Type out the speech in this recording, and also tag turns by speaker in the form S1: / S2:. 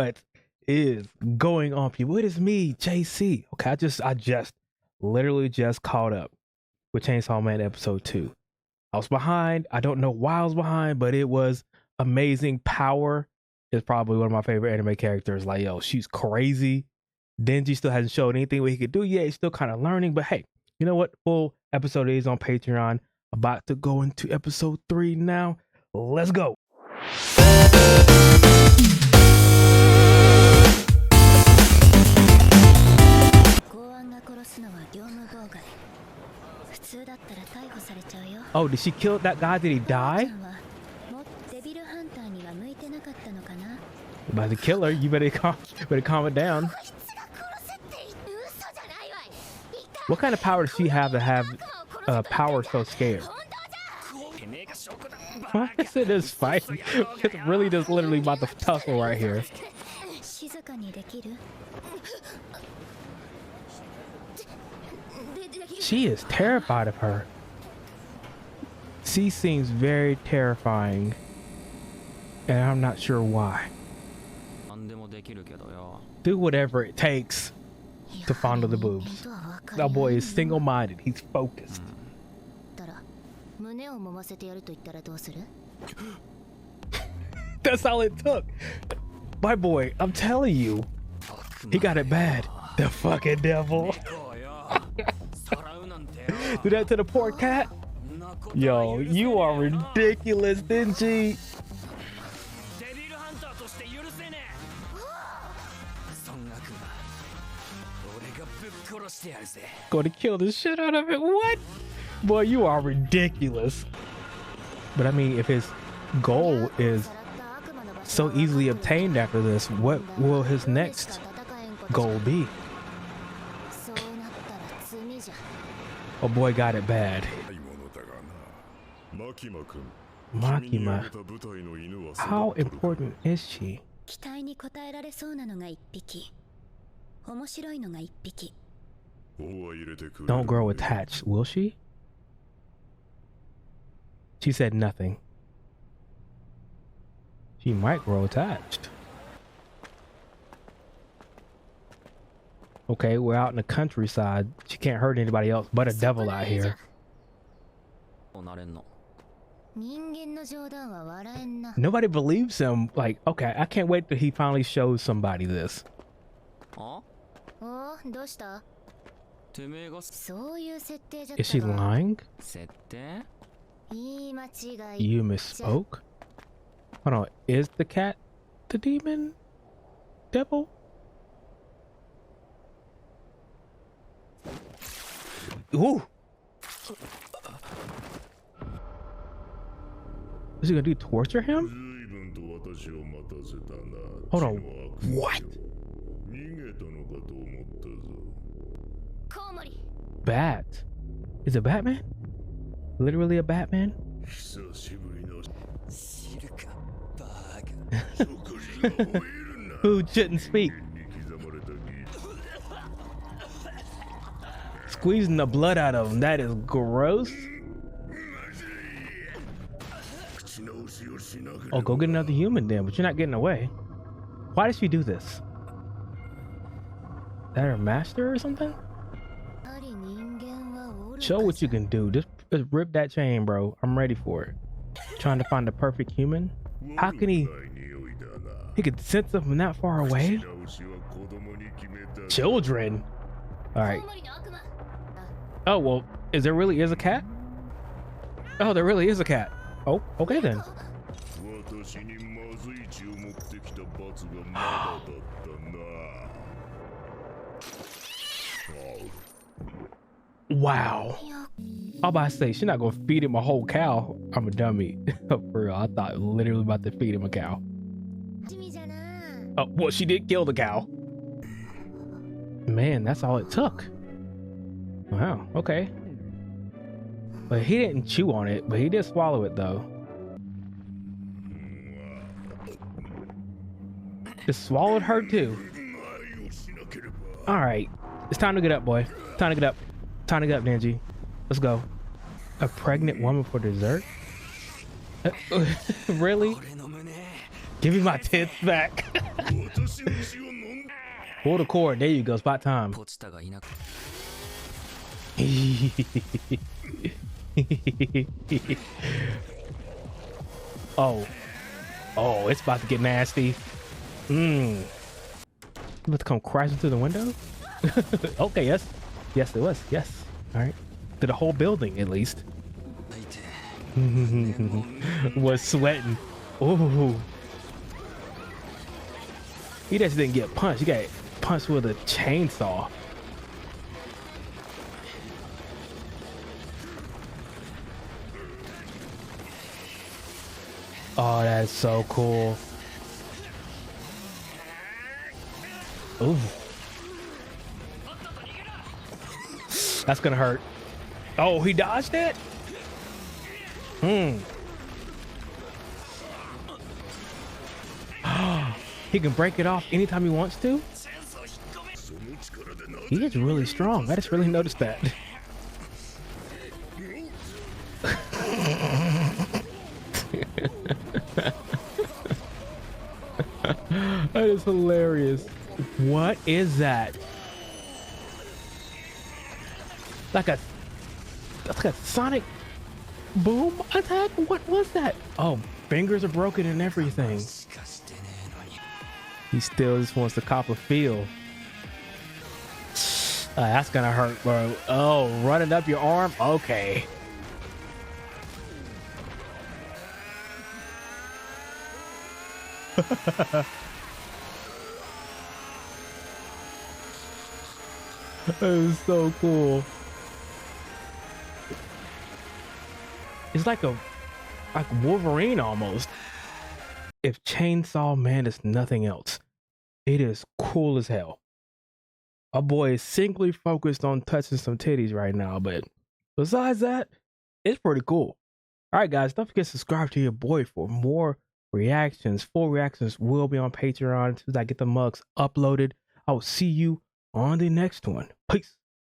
S1: What is going on, people? It is me, JC. Okay, I just literally just caught up with Chainsaw Man episode 2. I was behind. I don't know why I was behind, but it was amazing. Power is probably one of my favorite anime characters. Like, yo, she's crazy. Denji still hasn't showed anything what he could do yet. He's still kind of learning, but hey, you know what? Full episode is on Patreon. About to go into episode 3 now. Let's go. Oh, did she kill that guy? Did he die? About to kill her. You better calm it down. What kind of power does she have to have power so scared? Why is it this fight? It's really just literally about to tussle right here. She is terrified of her. She seems very terrifying, and I'm not sure why. Do whatever it takes to fondle the boobs. That boy is single-minded. He's focused. That's all it took. My boy, I'm telling you, he got it bad. The fucking devil. Do that to the poor cat? Yo, you are ridiculous, Denji. Going to kill the shit out of it. What? Boy, you are ridiculous. But I mean, if his goal is so easily obtained after this, what will his next goal be? Oh boy, got it bad. Makima. How important is she? Don't grow attached, will she? She said nothing. She might grow attached. Okay, we're out in the countryside. She can't hurt anybody else but a devil out here. Nobody believes him. Like, okay, I can't wait till he finally shows somebody this. Is she lying? You misspoke? Hold on, is the cat the demon devil? Ooh! Is he gonna do torture him? Hold on, what? Bat? Is it Batman? Literally a Batman? Who shouldn't speak? Squeezing the blood out of him. That is gross. Oh, go get another human then, but you're not getting away. Why did she do this? Is that her master or something? Show what you can do. Just rip that chain, bro. I'm ready for it. Trying to find the perfect human. How can he could sense them from that far away? Children. All right. Oh, well, there really is a cat? Oh, there really is a cat. Oh, okay then. Wow. I'm about to say, she's not gonna feed him a whole cow. I'm a dummy. For real, I thought literally about to feed him a cow. Oh, well, she did kill the cow. Man, that's all it took. Wow, okay. But he didn't chew on it, but he did swallow it though. Just swallowed her too. All right, it's time to get up, boy. Time to get up. Time to get up, Denji. Let's go. A pregnant woman for dessert? Really? Give me my tits back. Pull the cord. There you go. Spot time. Oh. Oh, it's about to get nasty. About to come crashing through the window? Okay, yes. Yes, it was. Yes. All right. To the whole building, at least. Was sweating. Ooh. He just didn't get punched. He got punched with a chainsaw. Oh, that's so cool. Ooh. That's gonna hurt. Oh, he dodged it? He can break it off anytime he wants to? He is really strong. I just really noticed that. That is hilarious. What is that? Like a sonic boom attack? What was that? Oh, fingers are broken and everything. He still just wants to cop a feel. That's gonna hurt, bro. Oh, running up your arm? Okay. That is so cool. It's like Wolverine almost. If Chainsaw Man is nothing else, it is cool as hell. Our boy is singly focused on touching some titties right now, but besides that, it's pretty cool. All right, guys, don't forget to subscribe to your boy for more reactions. Full reactions will be on Patreon as soon as I get the mugs uploaded. I will see you on the next one. Peace.